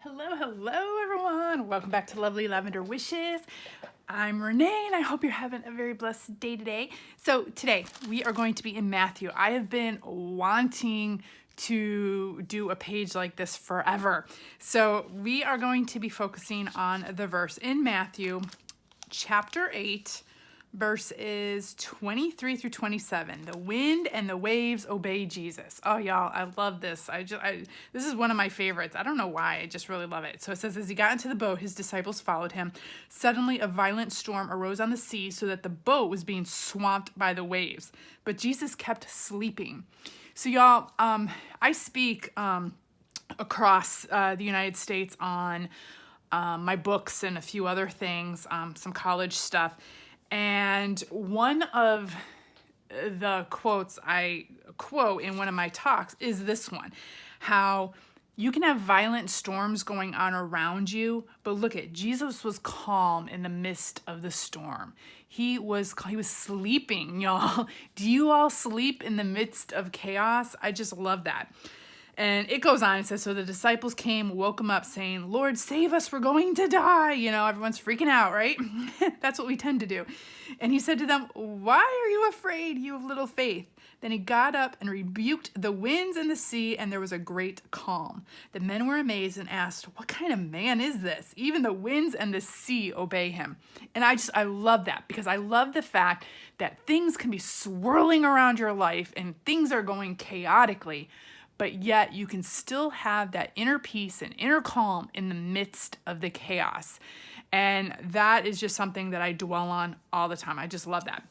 Hello everyone. Welcome back to Lovely Lavender Wishes. I'm Renee and I hope you're having a very blessed day today. So today we are going to be in Matthew. I have been wanting to do a page like this forever. So we are going to be focusing on the verse in Matthew chapter 8, verses 23 through 27. The wind and the waves obey Jesus. Oh, y'all, I love this. This is one of my favorites. I don't know why. I just really love it. So it says, as he got into the boat, his disciples followed him. Suddenly, a violent storm arose on the sea so that the boat was being swamped by the waves. But Jesus kept sleeping. So, y'all, I speak across the United States on my books and a few other things, some college stuff. And one of the quotes I quote in one of my talks is this one, how you can have violent storms going on around you, but look at Jesus was calm in the midst of the storm. He was sleeping, y'all. Do you all sleep in the midst of chaos? I just love that. And it goes on, it says, so the disciples came, woke him up saying, Lord, save us, we're going to die. You know, everyone's freaking out, right? That's what we tend to do. And he said to them, why are you afraid, you of little faith? Then he got up and rebuked the winds and the sea, and there was a great calm. The men were amazed and asked, what kind of man is this? Even the winds and the sea obey him. And I love that, because I love the fact that things can be swirling around your life and things are going chaotically, but yet you can still have that inner peace and inner calm in the midst of the chaos. And that is just something that I dwell on all the time. I just love that.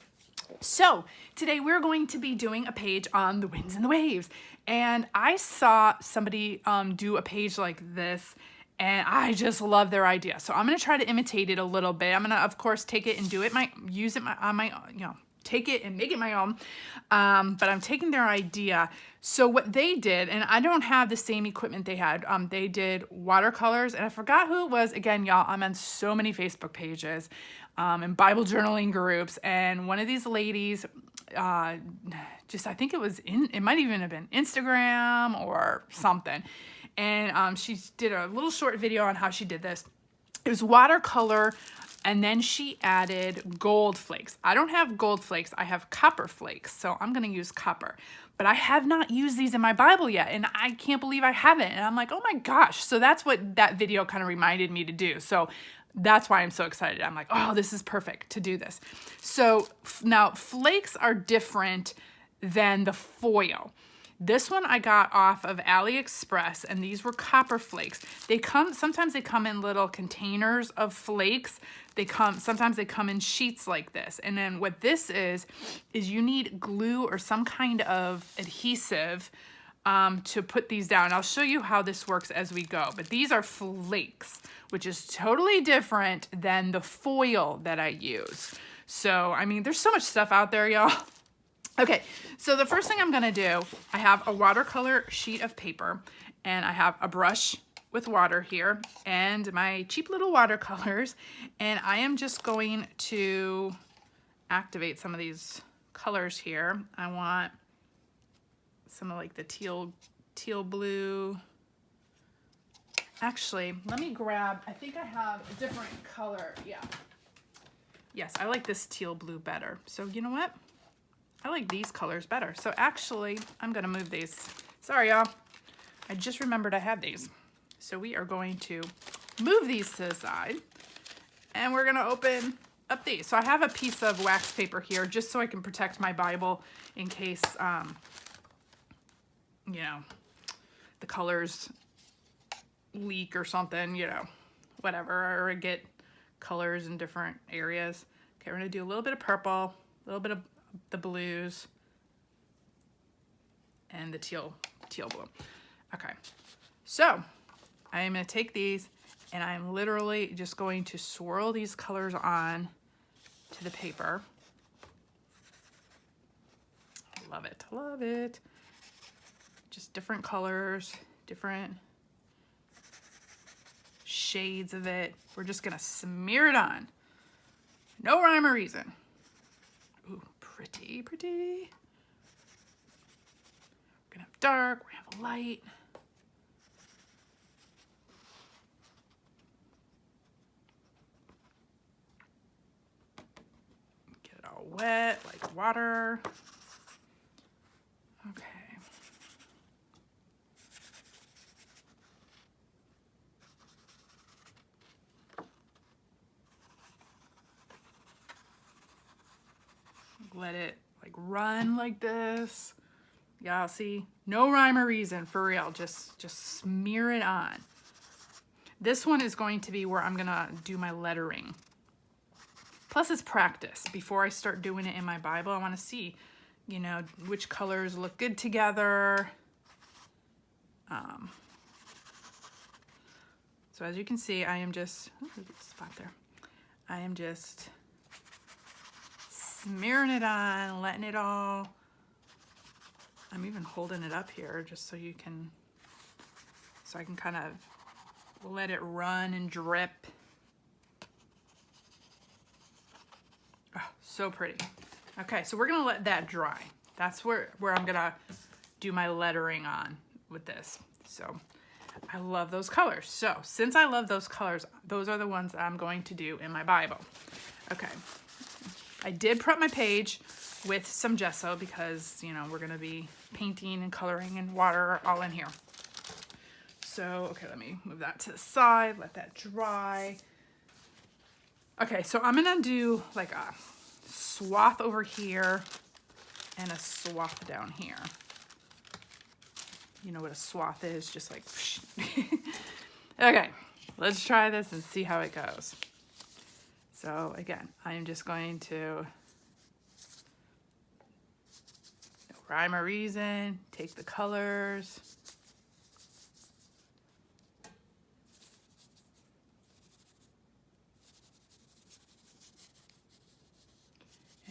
So today we're going to be doing a page on the winds and the waves. And I saw somebody do a page like this, and I just love their idea. So I'm going to try to imitate it a little bit. I'm going to, of course, take it and take it and make it my own. But I'm taking their idea. So what they did, and I don't have the same equipment they had, they did watercolors, and I forgot who it was. Again, y'all, I'm on so many Facebook pages and Bible journaling groups, and one of these ladies, I think it might even have been Instagram or something, and she did a little short video on how she did this. It was watercolor, and then she added gold flakes. I don't have gold flakes, I have copper flakes, so I'm gonna use copper. But I have not used these in my Bible yet, and I can't believe I haven't. And I'm like, oh my gosh. So that's what that video kind of reminded me to do. So that's why I'm so excited. I'm like, oh, this is perfect to do this. So now flakes are different than the foil. This one I got off of AliExpress, and these were copper flakes. Sometimes they come in little containers of flakes. Sometimes they come in sheets like this. And then what this is you need glue or some kind of adhesive to put these down. I'll show you how this works as we go. But these are flakes, which is totally different than the foil that I use. So, I mean, there's so much stuff out there, y'all. Okay, so the first thing I'm gonna do, I have a watercolor sheet of paper, and I have a brush with water here, and my cheap little watercolors, and I am just going to activate some of these colors here. I want some of like the teal blue. Actually, let me grab, I think I have a different color, yeah. Yes, I like this teal blue better. So you know what? I like these colors better. So actually, I'm gonna move these. Sorry, y'all. I just remembered I had these. So we are going to move these to the side, and we're gonna open up these. So I have a piece of wax paper here just so I can protect my Bible in case, you know, the colors leak or something, you know, whatever, or I get colors in different areas. Okay, we're gonna do a little bit of purple, a little bit of the blues, and the teal blue. Okay, so I am going to take these, and I'm literally just going to swirl these colors on to the paper. I love it, I love it. Just different colors, different shades of it. We're just going to smear it on. No rhyme or reason. Ooh, pretty. We're gonna have dark, we're gonna have light. wet like water. Okay. Let it like run like this. Yeah, see, no rhyme or reason, for real. Just smear it on. This one is going to be where I'm gonna do my lettering. Plus it's practice. Before I start doing it in my Bible, I wanna see, you know, which colors look good together. So as you can see, I am just, ooh, there's a spot there. I am just smearing it on, letting it all, I'm even holding it up here just so you can, so I can kind of let it run and drip. Oh, so pretty. Okay, so we're gonna let that dry. That's where I'm gonna do my lettering on with this. So I love those colors. So since I love those colors, those are the ones I'm going to do in my Bible. Okay, I did prep my page with some gesso because, you know, we're gonna be painting and coloring and water all in here. So, okay, let me move that to the side, let that dry. Okay, so I'm gonna do like a swath over here and a swath down here. You know what a swath is, just like, okay, let's try this and see how it goes. So again, I'm just going to, no rhyme or reason, take the colors.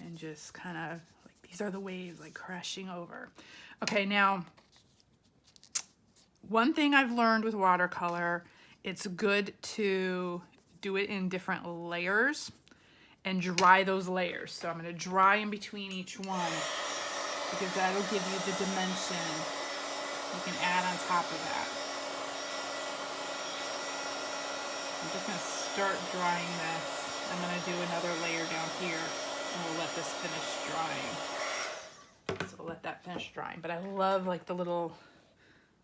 And just kind of, like, these are the waves like crashing over. Okay, now, one thing I've learned with watercolor, it's good to do it in different layers and dry those layers. So I'm gonna dry in between each one because that'll give you the dimension you can add on top of that. I'm just gonna start drying this. I'm gonna do another layer down here and we'll let this finish drying. So we'll let that finish drying. But I love like the little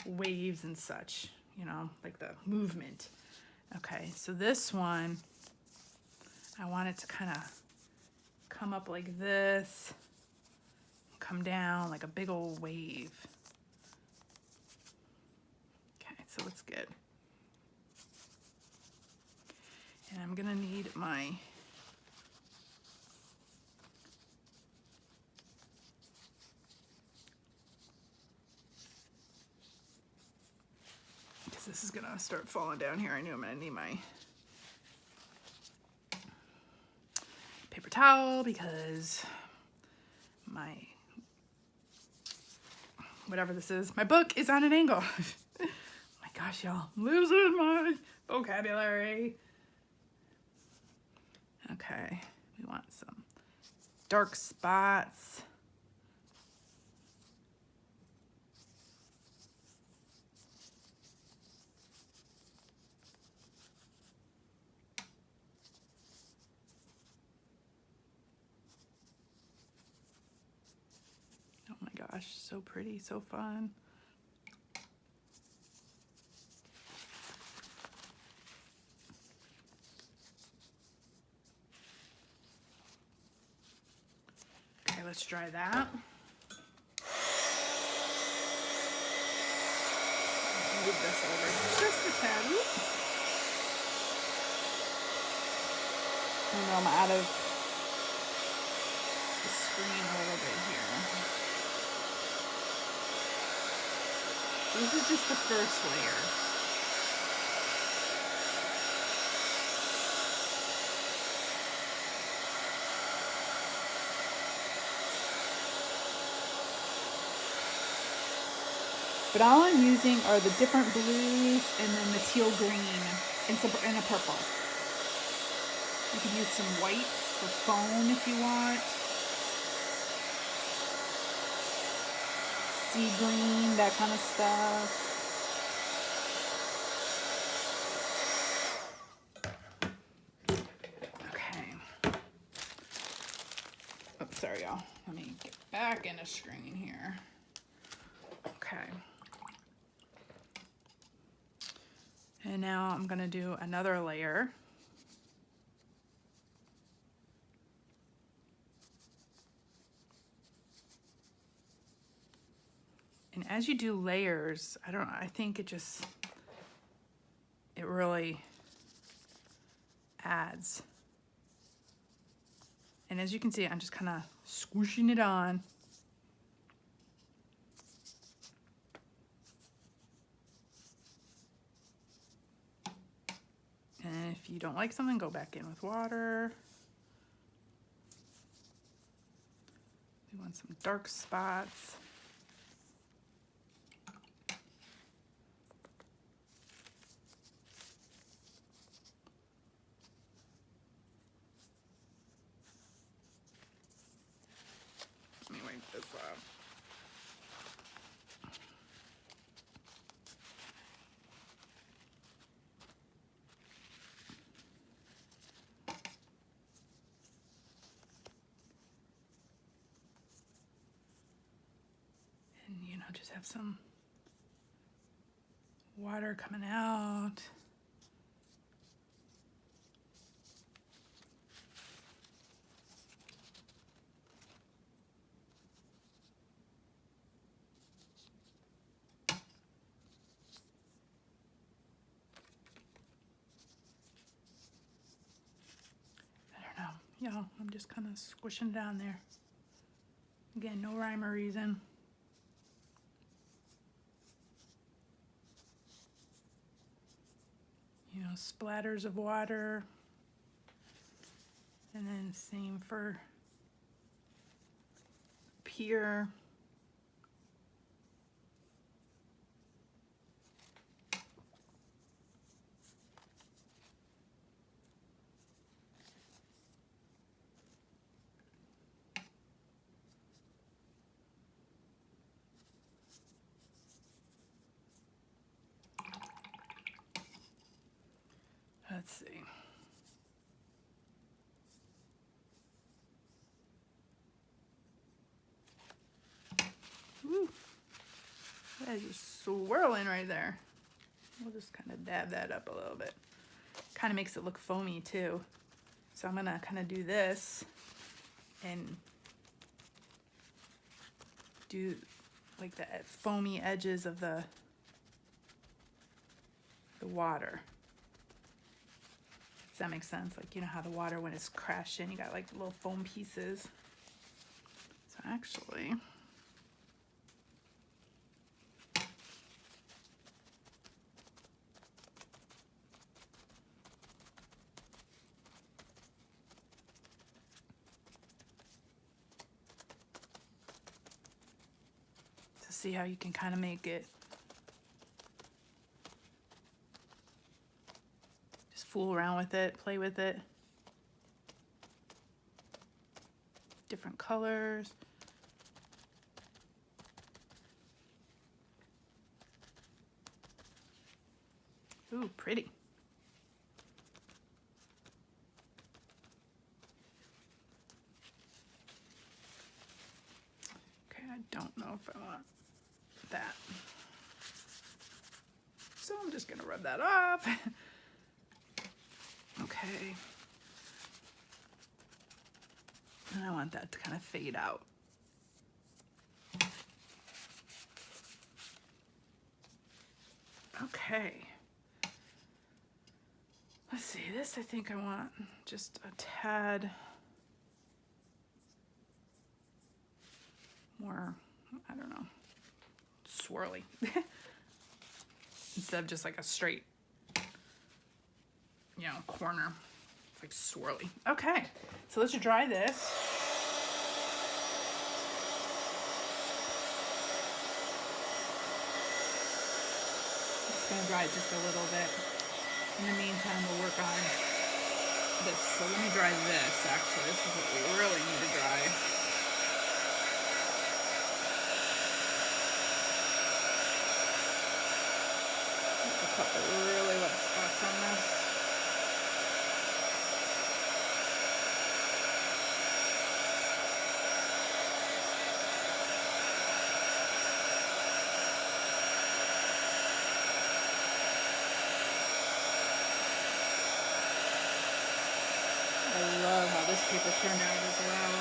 waves and such, you know, like the movement. Okay, so this one, I want it to kind of come up like this, come down like a big old wave. Okay, so let's get, and I'm gonna need my, because this is gonna start falling down here. I knew I'm gonna need my paper towel because my, whatever this is, my book is on an angle. Oh my gosh, y'all, I'm losing my vocabulary. Okay, we want some dark spots. Oh my gosh, so pretty, so fun. Okay, let's try that. Move this over just a tad. I know I'm out of the screen a little bit here. This is just the first layer. But all I'm using are the different blues and then the teal green and a purple. You can use some white for foam if you want. Sea green, that kind of stuff. Okay. Oops. sorry y'all. Let me get back in the screen here. Okay. And now I'm gonna do another layer. And as you do layers, I think it really adds. And as you can see, I'm just kind of squishing it on. And if you don't like something, go back in with water. We want some dark spots. Let me wipe this off. And just have some water coming out. I'm just kind of squishing it down there. Again, no rhyme or reason. Splatters of water. And then same for up here. Let's see. Woo. That is just swirling right there. We'll just kind of dab that up a little bit. Kind of makes it look foamy too. So I'm gonna kind of do this and do like the foamy edges of the water. Does that make sense? Like, how the water, when it's crashing, you got like little foam pieces. So actually, to see how you can kind of make it, fool around with it, play with it. Different colors. Ooh, pretty. Okay, I don't know if I want that. So I'm just gonna rub that off. Okay. And I want that to kind of fade out. Okay. Let's see, this I think I want just a tad more, I don't know, swirly. Instead of just like a straight, corner. It's like swirly. Okay, so let's dry this. Just gonna dry it just a little bit. In the meantime, we'll work on this. So let me dry this, actually. This is what we really need to dry. A couple really wet spots on this. this paper turned out as well.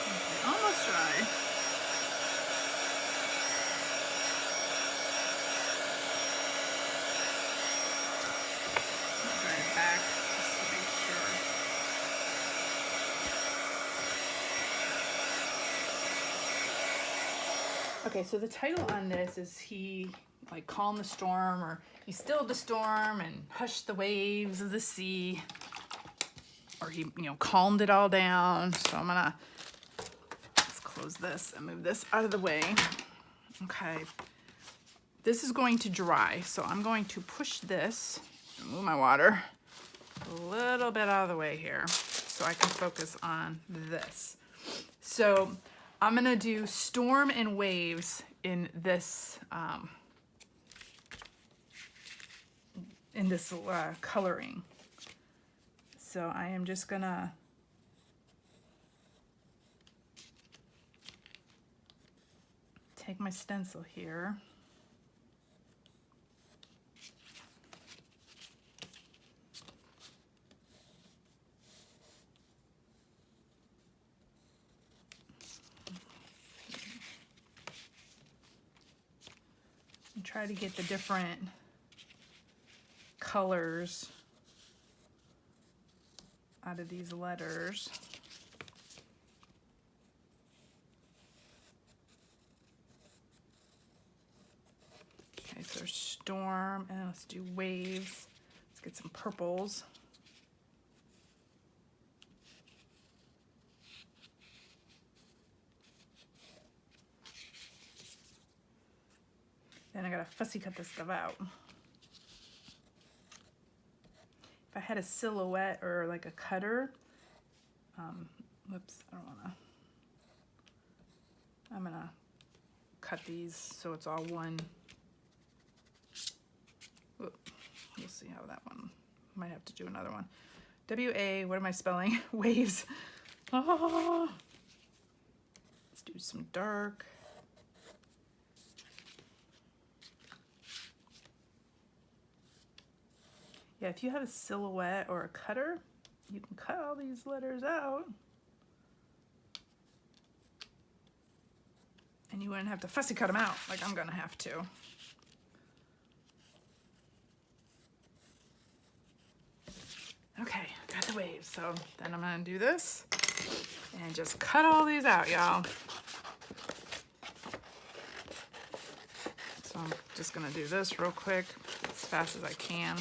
Okay, almost dry. Back just to make sure. Okay, so the title on this is he like calmed the storm, or he stilled the storm and hushed the waves of the sea, or he, you know, calmed it all down. So I'm gonna, let's close this and move this out of the way. Okay, this is going to dry, so I'm going to push this, move my water a little bit out of the way here so I can focus on this. So I'm gonna do storm and waves in this coloring. So I am just gonna take my stencil here. And try to get the different colors out of these letters. Okay, so there's storm, and let's do waves. Let's get some purples. Then I gotta fussy cut this stuff out. If I had a silhouette or like a cutter, whoops, I don't wanna. I'm gonna cut these so it's all one. Whoop. We'll see how that one, might have to do another one. W-A, what am I spelling? Waves. Oh. Let's do some dark. Yeah, if you have a silhouette or a cutter, you can cut all these letters out. And you wouldn't have to fussy cut them out like I'm gonna have to. Okay, got the waves. So then I'm gonna do this and just cut all these out, y'all. So I'm just gonna do this real quick, as fast as I can.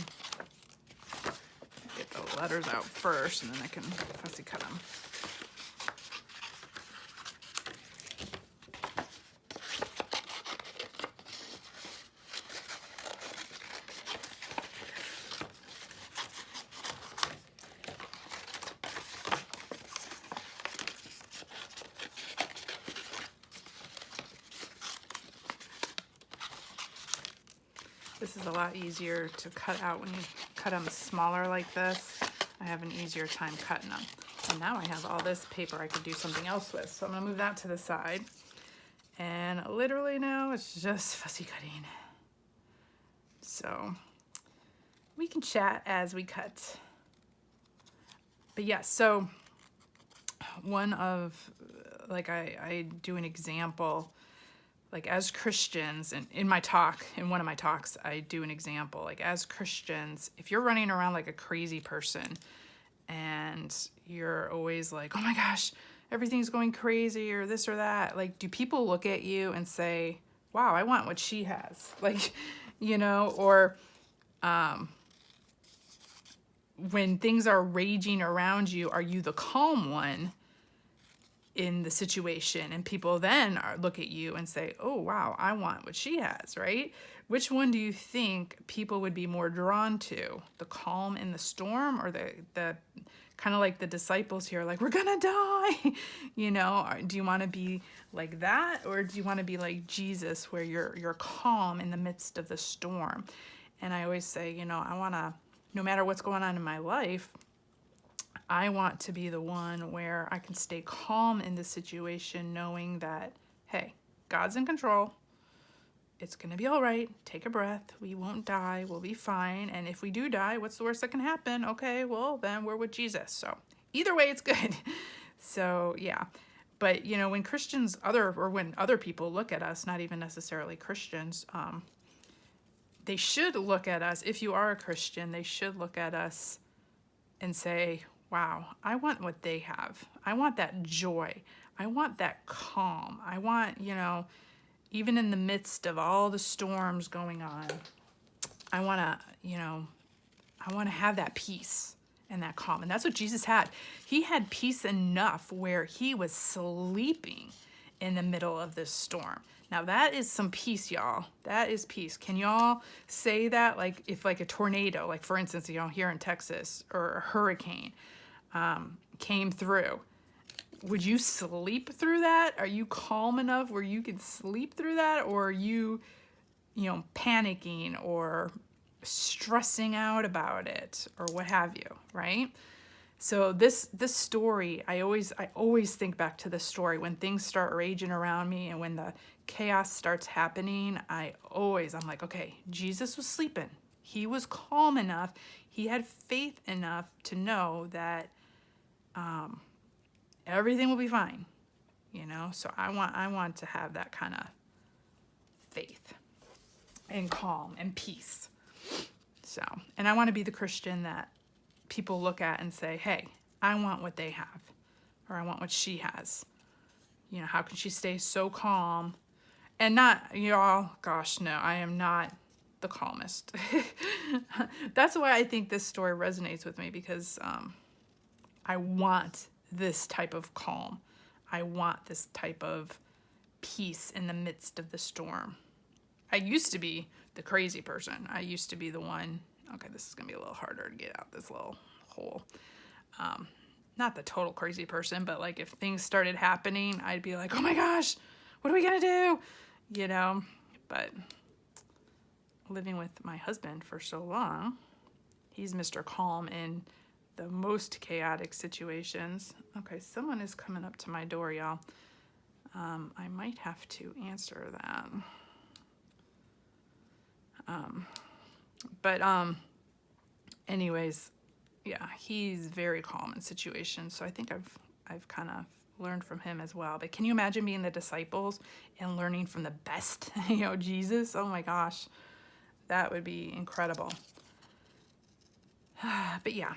Get the letters out first, and then I can fussy cut them. This is a lot easier to cut out when you cut them smaller like this. I have an easier time cutting them. And now I have all this paper I could do something else with. So I'm gonna move that to the side. And literally now it's just fussy cutting. So we can chat as we cut. But yes, yeah, so one of, like I do an example, like as Christians, and in my talk, in one of my talks, I do an example, like as Christians, if you're running around like a crazy person and you're always like, oh my gosh, everything's going crazy or this or that, like, do people look at you and say, wow, I want what she has? Like, you know, or when things are raging around you, are you the calm one in the situation? And people then look at you and say, oh, wow, I want what she has, right? Which one do you think people would be more drawn to? The calm in the storm, or the kind of like the disciples here, like, we're gonna die, you know? Do you want to be like that, or do you want to be like Jesus, where you're calm in the midst of the storm? And I always say, you know, I want to, no matter what's going on in my life, I want to be the one where I can stay calm in the situation, knowing that, hey, God's in control. It's going to be all right. Take a breath. We won't die. We'll be fine. And if we do die, what's the worst that can happen? Okay, well, then we're with Jesus. So either way, it's good. So yeah. But, you know, when Christians, when other people look at us, not even necessarily Christians, they should look at us. If you are a Christian, they should look at us and say, wow, I want what they have. I want that joy. I want that calm. I want, you know, even in the midst of all the storms going on, I want to, you know, I want to have that peace and that calm. And that's what Jesus had. He had peace enough where he was sleeping in the middle of this storm. Now that is some peace, y'all. That is peace. Can y'all say that? Like if like a tornado, like for instance, you know, here in Texas, or a hurricane came through, would you sleep through that? Are you calm enough where you can sleep through that? Or are you, you know, panicking or stressing out about it or what have you, right? So this story, I always think back to this story when things start raging around me and when the chaos starts happening. I'm like, okay, Jesus was sleeping. He was calm enough. He had faith enough to know that everything will be fine, you know? So I want to have that kind of faith and calm and peace. So, and I want to be the Christian that people look at and say, hey, I want what they have, or I want what she has. You know, how can she stay so calm? And not, y'all, gosh, no, I am not the calmest. That's why I think this story resonates with me, because I want this type of calm. I want this type of peace in the midst of the storm. I used to be the crazy person. I used to be the one, okay, this is going to be a little harder to get out this little hole. Not the total crazy person, but like if things started happening, I'd be like, oh my gosh, what are we going to do? You know, but living with my husband for so long, he's Mr. Calm in the most chaotic situations. Okay, someone is coming up to my door, y'all. I might have to answer that. Anyways, yeah, he's very calm in situations. So I think I've kind of learned from him as well. But can you imagine being the disciples and learning from the best, you know, Jesus? Oh my gosh, that would be incredible. But yeah,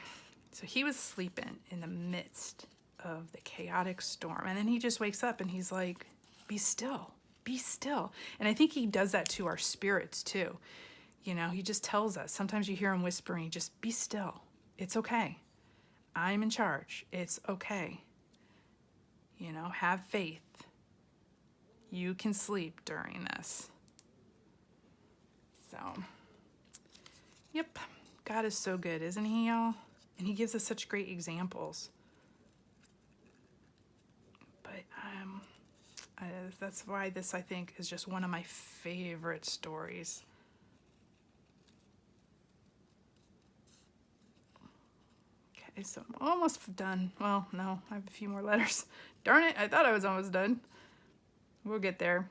so he was sleeping in the midst of the chaotic storm. And then he just wakes up and he's like, be still, be still. And I think he does that to our spirits too. You know, he just tells us, sometimes you hear him whispering, just be still. It's okay. I'm in charge. It's okay. You know, have faith. You can sleep during this. So, yep. God is so good, isn't he, y'all? And he gives us such great examples. But that's why this, I think, is just one of my favorite stories. Okay, so I'm almost done. Well, no, I have a few more letters. Darn it, I thought I was almost done. We'll get there.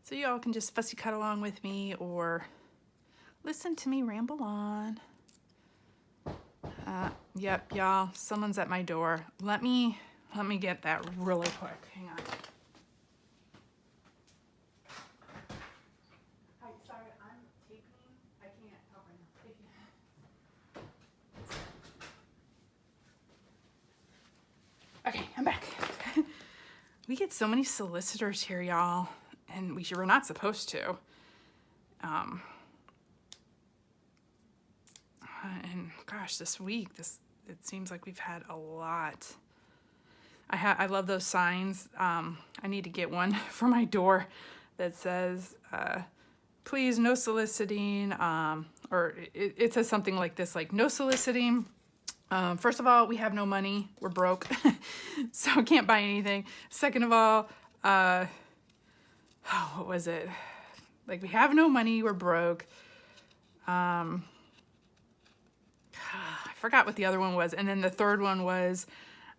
So y'all can just fussy cut along with me or listen to me ramble on. Yep, y'all, someone's at my door. Let me get that really quick. Hang on. Hi, sorry, I'm taping. I can't help right now. Okay, I'm back. We get so many solicitors here, y'all, and we're not supposed to. And gosh, this week, it seems like we've had a lot. I love those signs. I need to get one for my door that says, please, no soliciting, or it says something like this, like, no soliciting. First of all, we have no money. We're broke, so can't buy anything. Second of all, what was it? Like, we have no money. We're broke. forgot what the other one was. And then the third one was,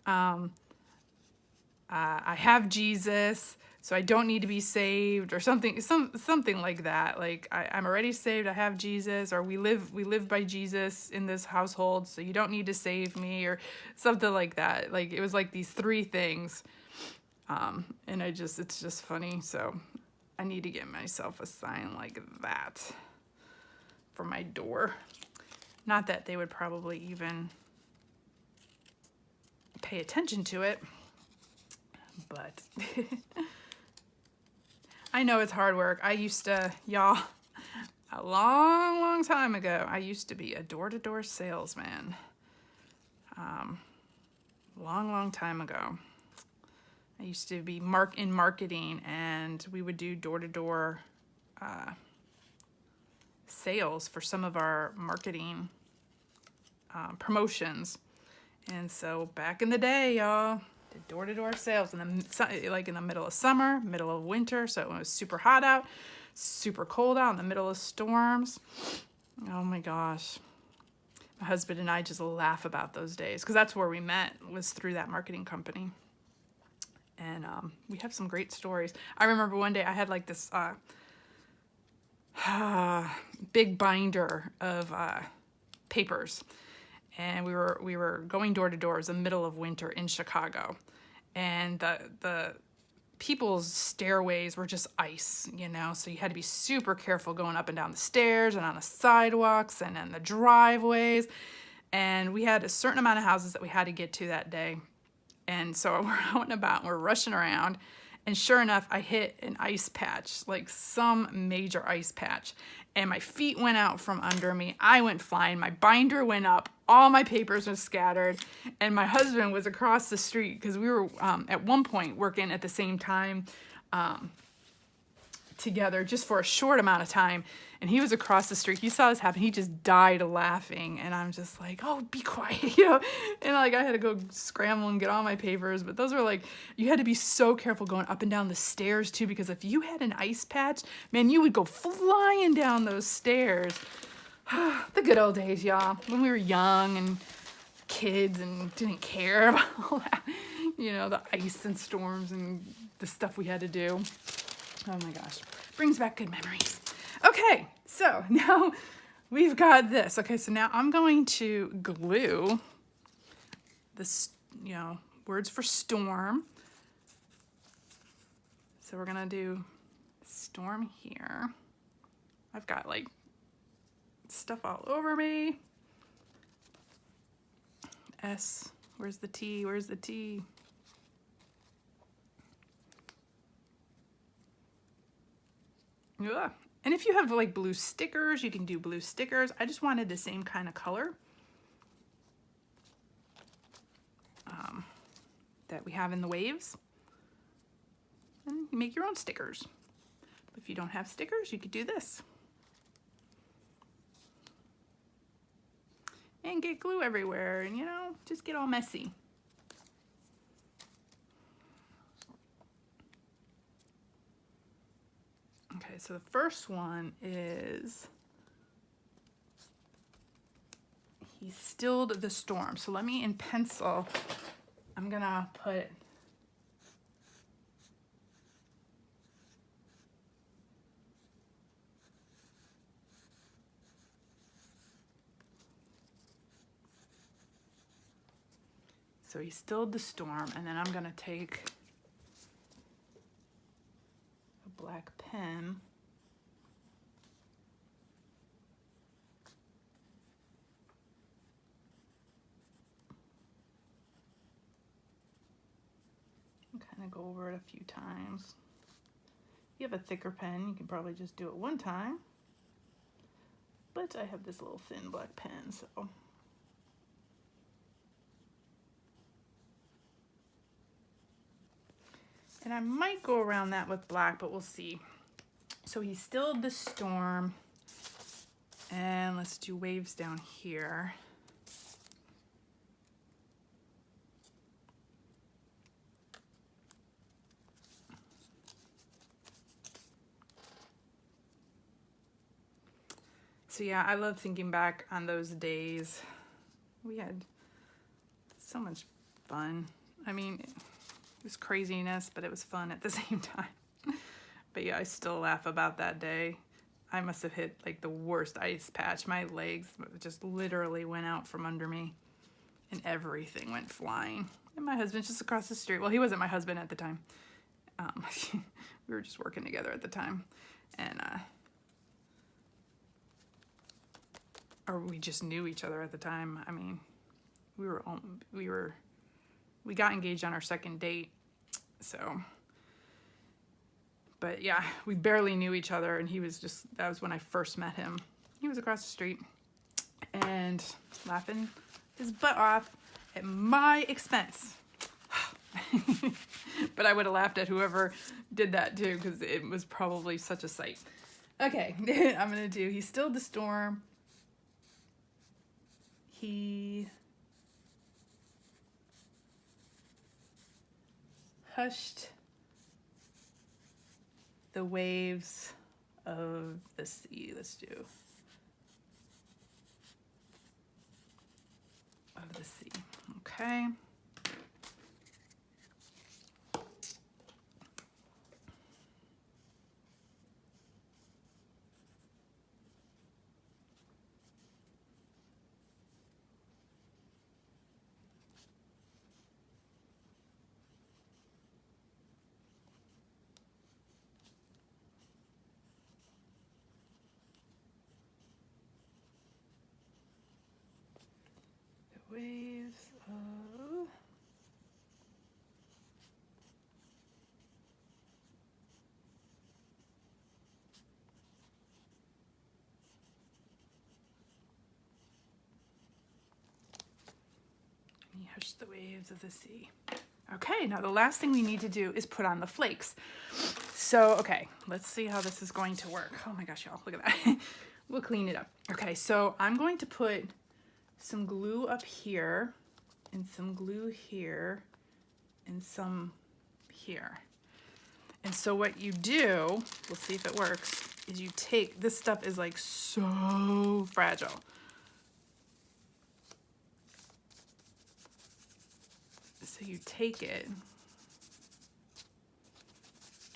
I have Jesus, so I don't need to be saved, or something like that. Like I'm already saved, I have Jesus, or we live by Jesus in this household, so you don't need to save me, or something like that. Like it was like these three things. And it's just funny. So I need to get myself a sign like that for my door. Not that they would probably even pay attention to it, but I know it's hard work. I used to, y'all, a long time ago, I used to be a door-to-door salesman. Long time ago. I used to be in marketing, and we would do door-to-door sales for some of our marketing promotions. And so back in the day, y'all, did door-to-door sales in the middle of summer, middle of winter, so it was super hot out, super cold out, in the middle of storms. Oh my gosh. My husband and I just laugh about those days, because that's where we met, was through that marketing company. And we have some great stories. I remember one day I had like this big binder of papers, and we were going door to door. It was the middle of winter in Chicago, and the people's stairways were just ice, you know, so you had to be super careful going up and down the stairs and on the sidewalks and in the driveways. And we had a certain amount of houses that we had to get to that day. And so we're out and about, and we're rushing around, and sure enough, I hit an ice patch, like some major ice patch, and my feet went out from under me. I went flying, my binder went up, all my papers were scattered, and my husband was across the street, because we were at one point working at the same time together just for a short amount of time, and he was across the street. He saw this happen. He just died laughing, and I'm just like, oh, be quiet, you know. And like I had to go scramble and get all my papers. But those were like, you had to be so careful going up and down the stairs too, because if you had an ice patch, man, you would go flying down those stairs. The good old days, y'all, when we were young and kids and didn't care about all that, you know, the ice and storms and the stuff we had to do. Oh my gosh, brings back good memories. Okay, so now we've got this. Okay, so now I'm going to glue this, you know, words for storm. So we're gonna do storm here. I've got like stuff all over me. S, where's the T? Where's the T? Ugh. And if you have like blue stickers, you can do blue stickers. I just wanted the same kind of color that we have in the waves. And you make your own stickers. If you don't have stickers, you could do this. And get glue everywhere, and you know, just get all messy. Okay, so the first one is, he stilled the storm. So let me, in pencil, I'm gonna put so he stilled the storm, and then I'm gonna take a black pen and kind of go over it a few times. If you have a thicker pen, you can probably just do it one time, but I have this little thin black pen, so. And I might go around that with black, but we'll see. So he stilled the storm, and let's do waves down here. So yeah, I love thinking back on those days We had so much fun. I mean, it was craziness, but it was fun at the same time. But yeah, I still laugh about that day. I must have hit like the worst ice patch. My legs just literally went out from under me and everything went flying. And my husband's just across the street. Well, he wasn't my husband at the time. We were just working together at the time. And, or we just knew each other at the time. I mean, we got engaged on our second date. So, but yeah, we barely knew each other, and that was when I first met him. He was across the street and laughing his butt off at my expense. But I would have laughed at whoever did that too, because it was probably such a sight. Okay, I'm gonna do, he stilled the storm. He hushed the waves of the sea. Let's do of the sea. Okay. Waves of he hushed the waves of the sea. Okay, now the last thing we need to do is put on the flakes. So, okay, let's see how this is going to work. Oh my gosh, y'all, look at that. We'll clean it up. Okay, so I'm going to put some glue up here, and some glue here, and some here. And so what you do, we'll see if it works, is you take, this stuff is like so fragile. So you take it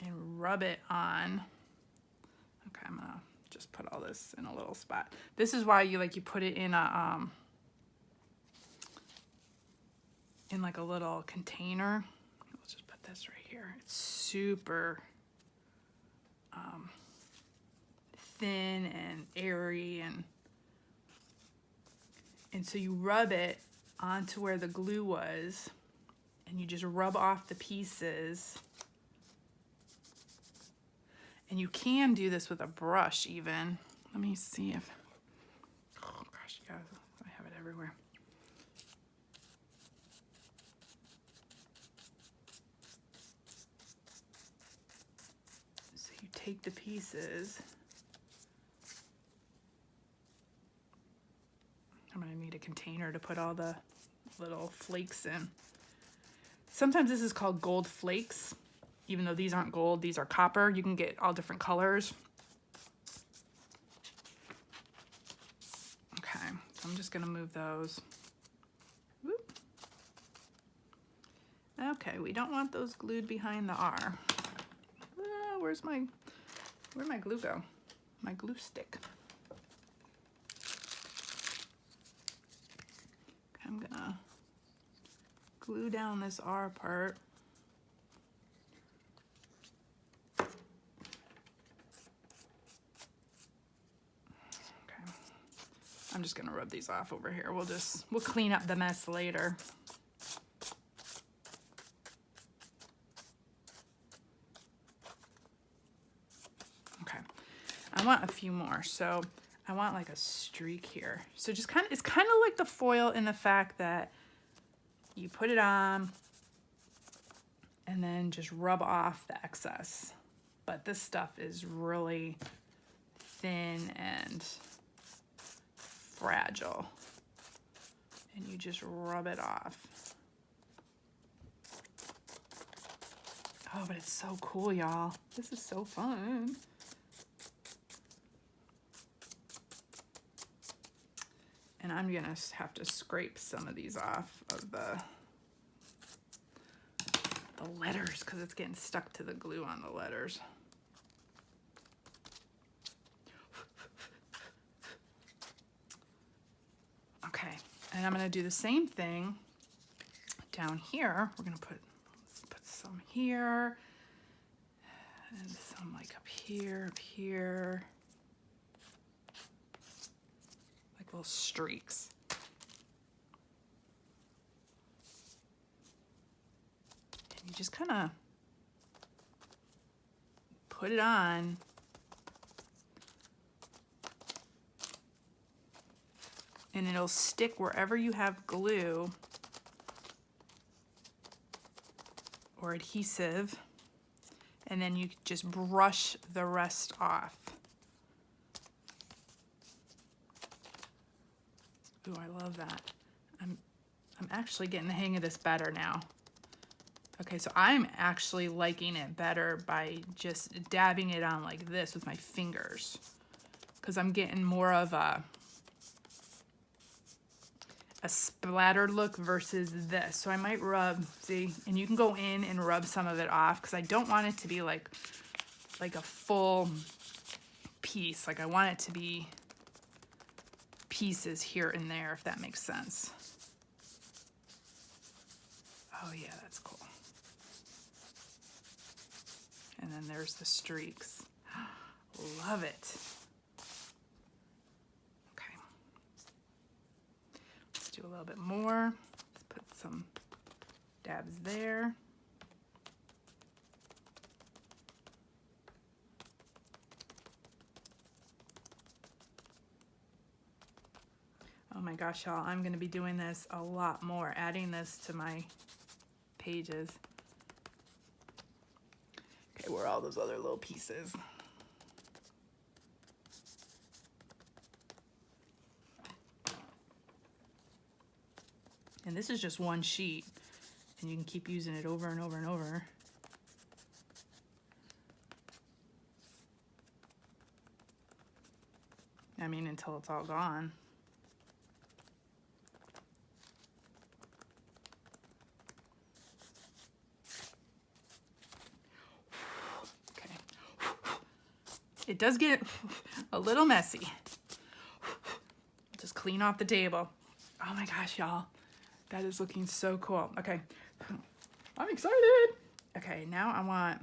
and rub it on. Okay, I'm gonna just put all this in a little spot. This is why you put it in a, in like a little container. We'll just put this right here. It's super thin and airy, and so you rub it onto where the glue was, and you just rub off the pieces. And you can do this with a brush even. Let me see if, oh gosh, yeah, I have it everywhere. So you take the pieces. I'm gonna need a container to put all the little flakes in. Sometimes this is called gold flakes, even though these aren't gold, these are copper. You can get all different colors. Okay, so I'm just gonna move those. Whoop. Okay, we don't want those glued behind the R. Where'd my glue go? My glue stick. Okay, I'm gonna glue down this R part. Okay. I'm just gonna rub these off over here. We'll clean up the mess later. Okay, I want a few more. So I want like a streak here. So just it's kind of like the foil in the fact that you put it on and then just rub off the excess. But this stuff is really thin and fragile. And you just rub it off. Oh, but it's so cool, y'all. This is so fun. And I'm gonna have to scrape some of these off of the letters because it's getting stuck to the glue on the letters. Okay, and I'm gonna do the same thing down here. We're gonna put some here and some like up here, like little streaks. And you just kind of put it on. And it'll stick wherever you have glue or adhesive. And then you just brush the rest off. Ooh, I love that. I'm actually getting the hang of this better now. Okay, so I'm actually liking it better by just dabbing it on like this with my fingers, because I'm getting more of a splattered look versus this. So I might rub, see, and you can go in and rub some of it off because I don't want it to be like a full piece. Like I want it to be pieces here and there, if that makes sense. Oh yeah, that's cool. And then there's the streaks. Love it. Okay. Let's do a little bit more. Let's put some dabs there. Oh my gosh, y'all, I'm gonna be doing this a lot more, adding this to my pages. Okay, where are all those other little pieces? And this is just one sheet, and you can keep using it over and over and over. I mean, until it's all gone. It does get a little messy. Just clean off the table. Oh my gosh, y'all. That is looking so cool. Okay, I'm excited. Okay, now I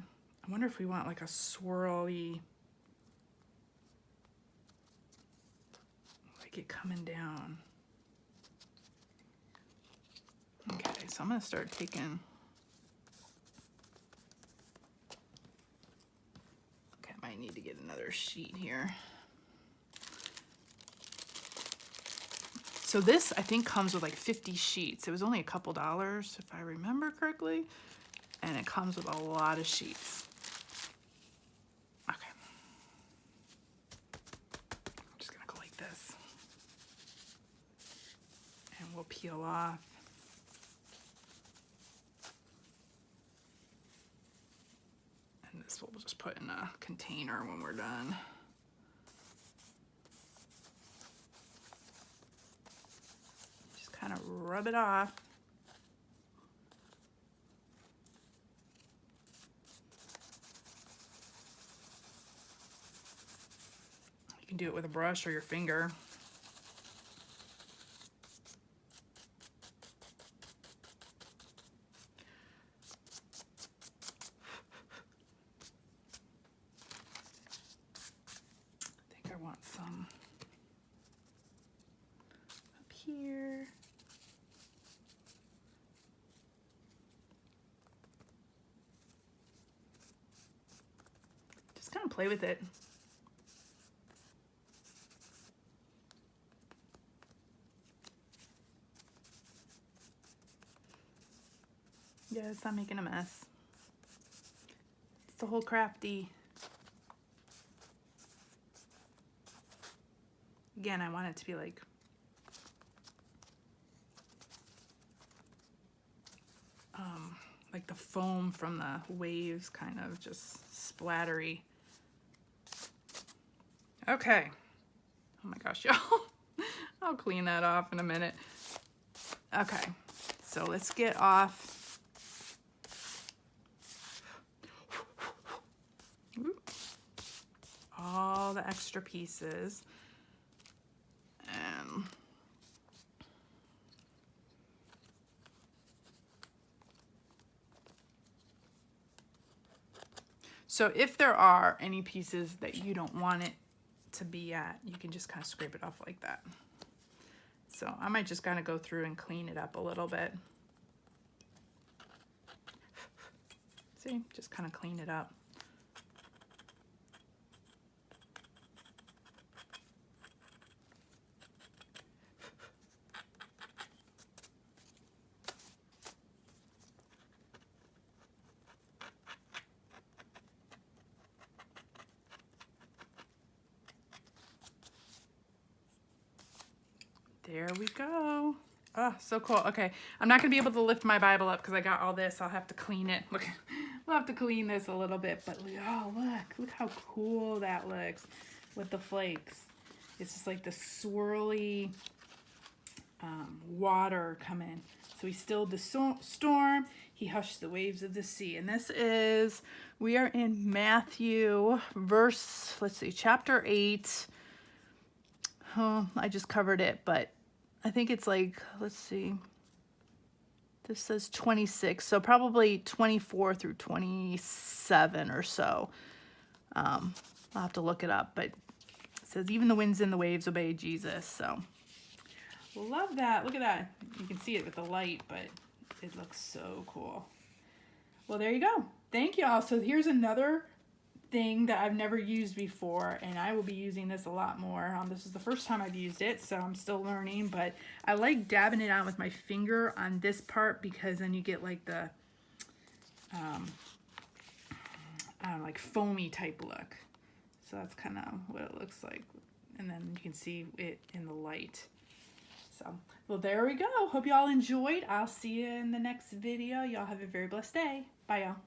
wonder if we want like a swirly, like it coming down. Okay, so I'm gonna start taking, I need to get another sheet here. So this, I think, comes with like 50 sheets. It was only a couple dollars, if I remember correctly. And it comes with a lot of sheets. Okay. I'm just gonna go like this. And we'll peel off. And this we'll just put in a container when we're done. Just kind of rub it off. You can do it with a brush or your finger. Some up here. Just kind of play with it. Yeah, it's not making a mess. It's the whole crafty. Again, I want it to be like the foam from the waves, kind of just splattery. Okay. Oh my gosh, y'all. I'll clean that off in a minute. Okay, so let's get off. All the extra pieces. And so if there are any pieces that you don't want it to be at, you can just kind of scrape it off like that. So I might just kind of go through and clean it up a little bit. See, just kind of clean it up. There we go. Oh, so cool. Okay, I'm not gonna be able to lift my Bible up because I got all this. I'll have to clean it. Look, we'll have to clean this a little bit, but oh, look how cool that looks with the flakes. It's just like the swirly water coming. So he stilled the storm. He hushed the waves of the sea. And this is, we are in Matthew, verse, let's see, chapter 8. Oh, I just covered it, but I think it's like, let's see, this says 26, so probably 24 through 27 or so. I'll have to look it up, but it says even the winds and the waves obey Jesus. So love that. Look at that. You can see it with the light, but it looks so cool. Well, there you go. Thank y'all. So here's another thing that I've never used before, and I will be using this a lot more. This is the first time I've used it, so I'm still learning, but I like dabbing it on with my finger on this part because then you get like the I don't know, like foamy type look. So that's kind of what it looks like, and then you can see it in the light. So, well, there we go. Hope y'all enjoyed. I'll see you in the next video. Y'all have a very blessed day. Bye, y'all.